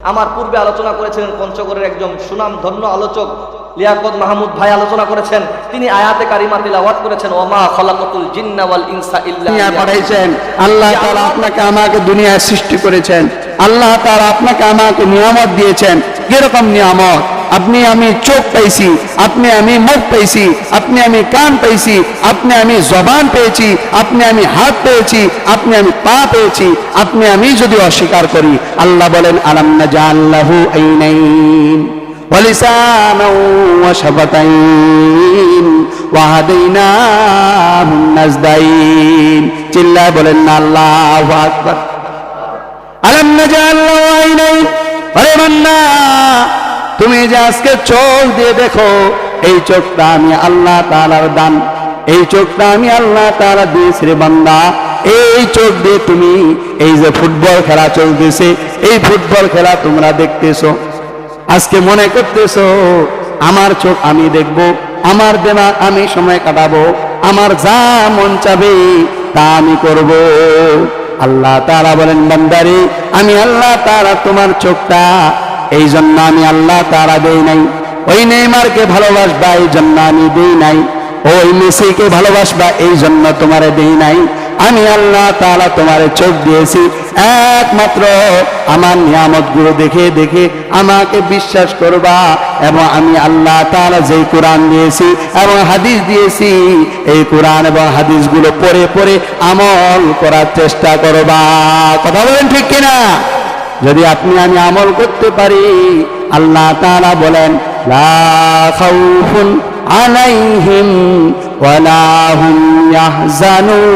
আমার পূর্বে আলোচনা করেছিলেন পঞ্চগড়ের একজন সুনামধন্য আলোচক লিয়াকত মাহমুদ ভাই আলোচনা করেছেন। তিনি আয়াতে কারিমা তিলাওয়াত করেছেন, ওমা খলাকাতুল জিন্না ওয়াল ইনসা ইল্লা পাঠাইছেন। আল্লাহ তাআলা আপনাকে আমাকে দুনিয়ায় সৃষ্টি করেছেন। আল্লাহ তাআলা আপনাকে আমাকে নিয়ামত দিয়েছেন। কিরকম নিয়ামত? আপনি আমি চোখ পাইছি, আপনি আমি মুখ পাইছি, আপনি আমি কান পাইছি, আপনি আমি জবান পেয়েছি, আপনি আমি হাত পেয়েছি, আপনি আমি পা পেয়েছি। আপনি আমি যদি অস্বীকার করি, আল্লাহ বলেন আলাম নাজআল লাহু আইনাইন ওয়া লিসানান ওয়া শাফাতাইন ওয়া হাদাইনাহু নাজদাইন। চিল্লায় বলেন না আল্লাহু আকবার। আলাম নাজআল লাহু আইনাইন, আরে বান্দা তুমি যে আজকে চোখ দিয়ে দেখো, এই চোখটা আমি আল্লাহ তাআলার দান, এই চোখটা আমি আল্লাহ তাআলা দিয়েছি রে বান্দা। এই চোখ দিয়ে তুমি এই যে ফুটবল খেলা চলতেছে, এই ফুটবল খেলা তোমরা দেখতেছো, আজকে মনে করতেছো আমার চোখ আমি দেখবো, আমার দিমাগ আমি সময় কাটাবো, আমার যা মন চাবে তা আমি করব। আল্লাহ তাআলা বলেন বান্দারে, আমি আল্লাহ তাআলা তোমার চোখটা এই জন্য আমি আল্লাহ তাআলা দেই নাই। ওই নেইমারকে ভালোবাসবা এই জন্য আমি দেই নাই, ওই মেসিকে ভালোবাসবা এই জন্য তোমারে দেই নাই। আমি আল্লাহ তাআলা তোমারে চোখ দিয়েছি একমাত্র আমার নিয়ামতগুলো দেখে দেখে আমাকে বিশ্বাস করবা, এবং আমি আল্লাহ তাআলা যেই কোরআন দিয়েছি এবং হাদিস দিয়েছি, এই কোরআন এবং হাদিসগুলো পড়ে পড়ে আমল করার চেষ্টা করবা। কথা বলেন ঠিক কিনা? যদি আপনি আমি আমল করতে পারি, আল্লাহ তাআলা বলেন লা খাউফুন আলাইহিম ওয়ালা হুম ইয়াহজানুন।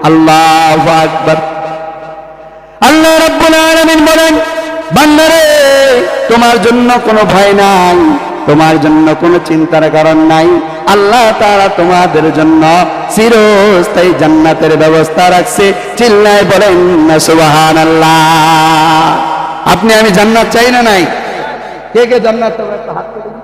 আল্লাহু আকবার। আল্লাহ রাব্বুল আলামিন বলেন, বান্দারে তোমার জন্য কোনো ভয় নাই, তোমার জন্য কোনো চিন্তার কারণ নাই। আল্লাহ তাআলা তোমাদের জন্য চিরস্থায়ী জান্নাতের ব্যবস্থা রাখছে। চিল্লায় বলেন না সুবহানাল্লাহ। আপনি আমি জান্নাত চাই না নাই? কে কে জান্নাত? একটা হাত তুলুন।